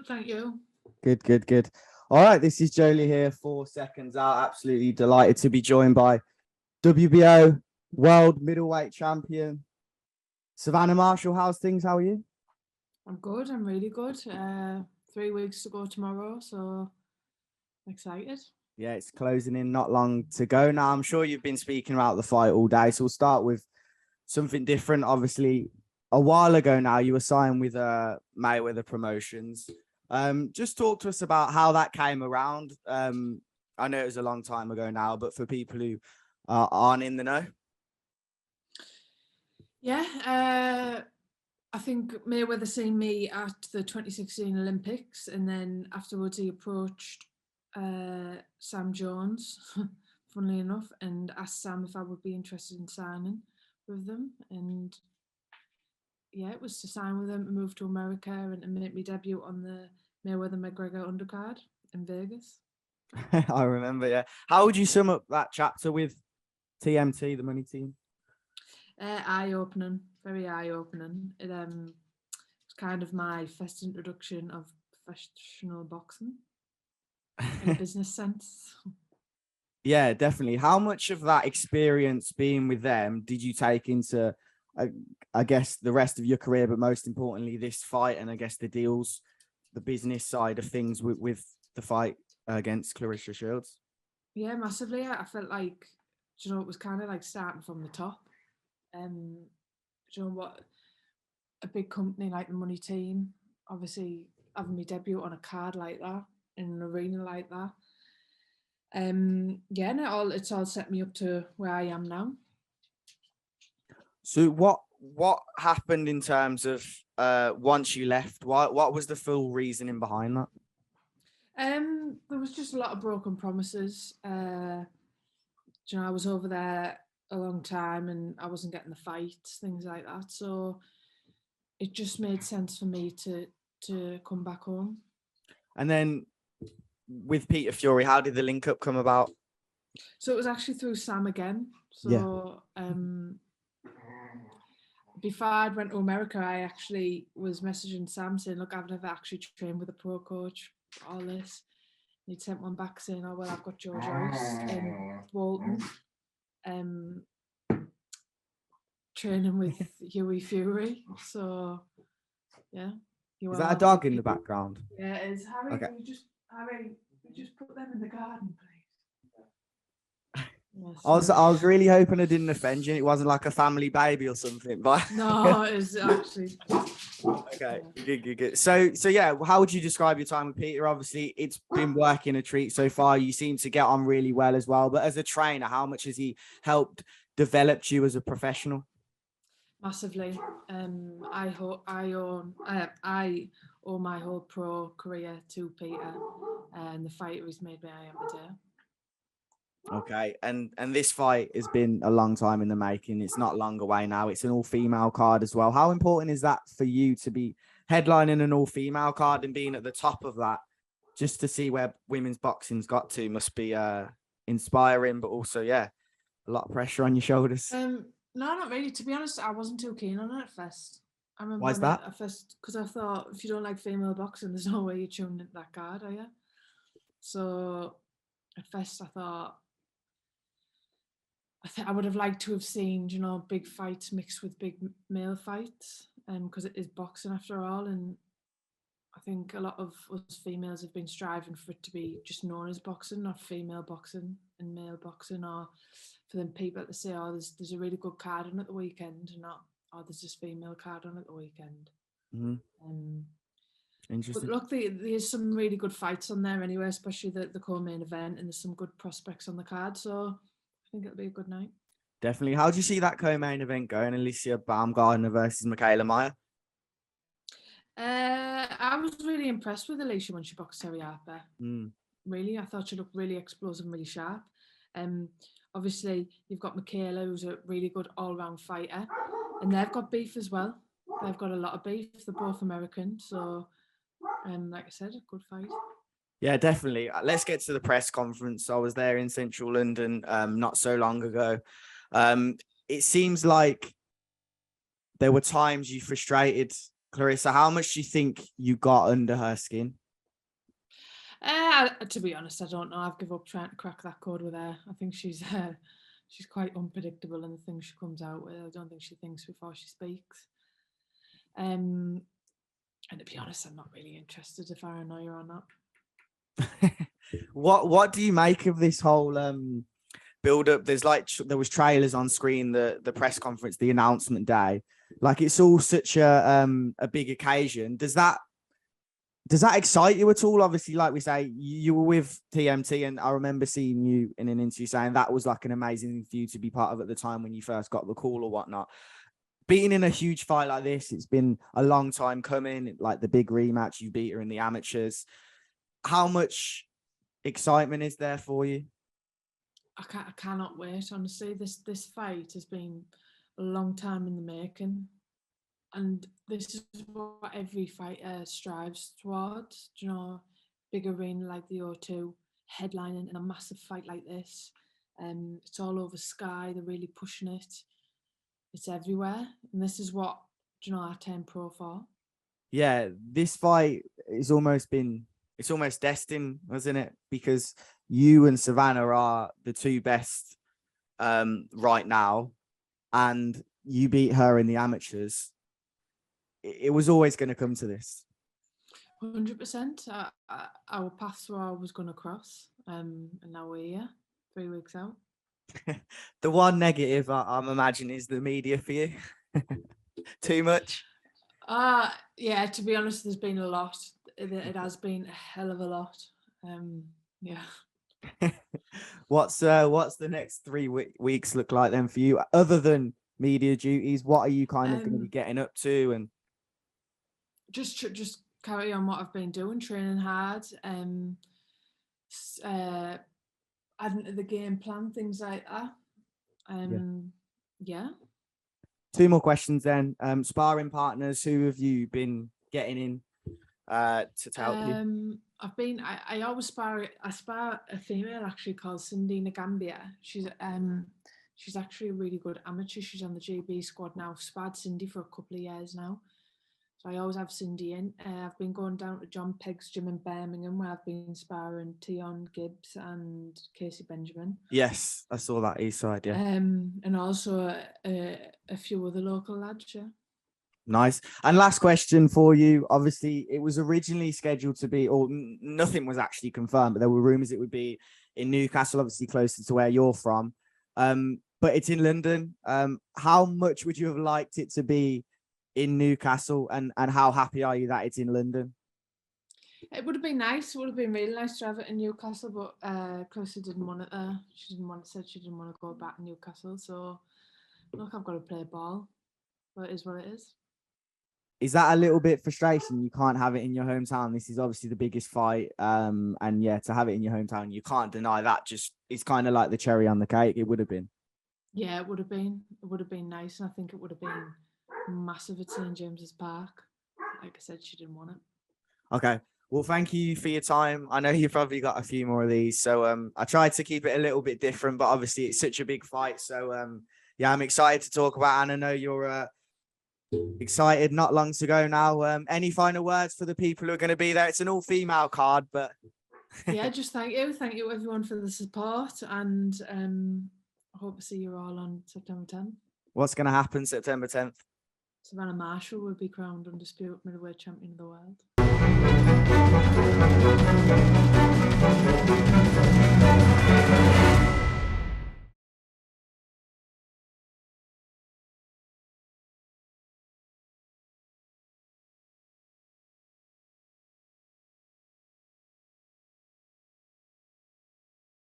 good, thank you. Good, good, good. All right, this is Joe Leigh here for Seconds Out. Absolutely delighted to be joined by WBO World Middleweight Champion Savannah Marshall. How's things? How are you? I'm good. I'm really good. 3 weeks to go tomorrow, so excited. Yeah, it's closing in, not long to go now. I'm sure you've been speaking about the fight all day, so we'll start with something different. Obviously, a while ago now, you were signed with Mayweather Promotions. Just talk to us about how that came around. I know it was a long time ago now, but for people who aren't in the know. Yeah, I think Mayweather seen me at the 2016 Olympics, and then afterwards he approached Sam Jones, funnily enough, and asked Sam if I would be interested in signing with them. And yeah, it was to sign with them, to move to America, and to make my debut on the Mayweather McGregor undercard in Vegas. I remember, yeah. How would you sum up that chapter with TMT, the money team? Eye-opening, very eye-opening. It was kind of my first introduction of professional boxing in a business sense. Yeah, definitely. How much of that experience being with them did you take into, I guess, the rest of your career, but most importantly, this fight and I guess the deals, the business side of things with the fight against Claressa Shields? Yeah, massively. I felt like, it was kind of like starting from the top. What, a big company like the Money Team, obviously having my debut on a card like that, in an arena like that. Yeah, and it's all set me up to where I am now. So what happened in terms of once you left? What was the full reasoning behind that? There was just a lot of broken promises. I was over there a long time and I wasn't getting the fights, things like that. So it just made sense for me to come back home. And then with Peter Fury, how did the link up come about? So it was actually through Sam again. So before I went to America, I actually was messaging Sam saying, look, I've never actually trained with a pro coach, all this. And he'd sent one back saying, oh, well, I've got Joe Joyce in Walton training with Huey Fury. So, yeah. Is that a dog in the background? Yeah, it is. Harry, okay. Harry, just put them in the garden, please. Yes, I was really hoping I didn't offend you. It wasn't like a family baby or something, but no, it's actually okay. Good. So yeah, how would you describe your time with Peter? Obviously, it's been working a treat so far. You seem to get on really well as well. But as a trainer, how much has he helped develop you as a professional? Massively. I owe my whole pro career to Peter, and the fighter he's made me I am today. Okay, and this fight has been a long time in the making. It's not long away now. It's an all-female card as well. How important is that for you to be headlining an all-female card and being at the top of that? Just to see where women's boxing's got to must be inspiring, but also, yeah, a lot of pressure on your shoulders. No, not really. To be honest, I wasn't too keen on it at first. I remember Why's that? At first, because I thought if you don't like female boxing, there's no way you're tuning into that card, are you? So at first, I thought I would have liked to have seen, big fights mixed with big male fights, because it is boxing after all, and I think a lot of us females have been striving for it to be just known as boxing, not female boxing and male boxing, or for them people to say, oh, there's a really good card on at the weekend, and not, oh, there's this female card on at the weekend. Mm-hmm. Interesting. But look, there's some really good fights on there anyway, especially the co-main event, and there's some good prospects on the card, so I think it'll be a good night. Definitely. How do you see that co-main event going? Alicia Baumgardner versus Michaela Meyer? I was really impressed with Alicia when she boxed Terry Harper. Really, I thought she looked really explosive and really sharp. Obviously, you've got Michaela, who's a really good all-round fighter, and they've got beef as well. They've got a lot of beef. They're both American, so like I said, a good fight. Yeah, definitely. Let's get to the press conference. I was there in central London not so long ago. It seems like there were times you frustrated Claressa, how much do you think you got under her skin? To be honest, I don't know. I've given up trying to crack that code with her. I think she's quite unpredictable in the things she comes out with. I don't think she thinks before she speaks. And to be honest, I'm not really interested if I annoy her or not. What do you make of this whole build up? There's like there was trailers on screen, the press conference, the announcement day. Like it's all such a big occasion. Does that excite you at all? Obviously, like we say, you were with TMT, and I remember seeing you in an interview saying that was like an amazing thing for you to be part of at the time when you first got the call or whatnot. Being in a huge fight like this, it's been a long time coming. Like the big rematch, you beat her in the amateurs. How much excitement is there for you? I cannot wait. Honestly, this fight has been a long time in the making, and this is what every fighter strives towards. Do you know, big arena like the O2, headlining in a massive fight like this. It's all over Sky. They're really pushing it. It's everywhere, and this is what, do you know, I turned pro for. Yeah, this fight is almost destined, wasn't it? Because you and Savannah are the two best right now, and you beat her in the amateurs. It was always going to come to this. 100%. Our paths were always going to cross, and now we're here, 3 weeks out. The one negative I'm imagining is the media for you. Too much? Yeah, to be honest, there's been a lot. It has been a hell of a lot. Yeah. What's the next 3 weeks look like then for you, other than media duties? What are you kind of going to be getting up to? And just carry on what I've been doing, training hard, adding to the game plan, things like that. Yeah. 2 more questions then. Sparring partners, who have you been getting in to help you? I always spar a female actually called Cindy Nagambia. She's actually a really good amateur. She's on the GB squad now. I've sparred Cindy for a couple of years now. So I always have Cindy in. I've been going down to John Pegg's gym in Birmingham, where I've been sparring Tion Gibbs and Casey Benjamin. Yes, I saw that east side, yeah. And also a few other local lads, yeah. Nice. And last question for you. Obviously, it was originally scheduled to be, or nothing was actually confirmed, but there were rumors it would be in Newcastle, obviously closer to where you're from. But it's in London. How much would you have liked it to be in Newcastle, and how happy are you that it's in London? It would have been nice. It would have been really nice to have it in Newcastle, but Claressa didn't want it there. Said she didn't want to go back to Newcastle. So look, I've got to play ball. But it is what it is. Is that a little bit frustration? You can't have it in your hometown. This is obviously the biggest fight. And yeah, to have it in your hometown, you can't deny that. Just, it's kind of like the cherry on the cake. It would have been. Yeah, it would have been. It would have been nice. And I think it would have been massive at St. James's Park. Like I said, she didn't want it. Okay. Well, thank you for your time. I know you've probably got a few more of these. So I tried to keep it a little bit different, but obviously it's such a big fight. So yeah, I'm excited to talk about it. And I know you're excited not long to go now. Any final words for the people who are going to be there? It's an all-female card, but yeah, just thank you everyone for the support, and I hope to see you all on September 10th. What's going to happen September 10th? Savannah Marshall will be crowned undisputed middleweight champion of the world.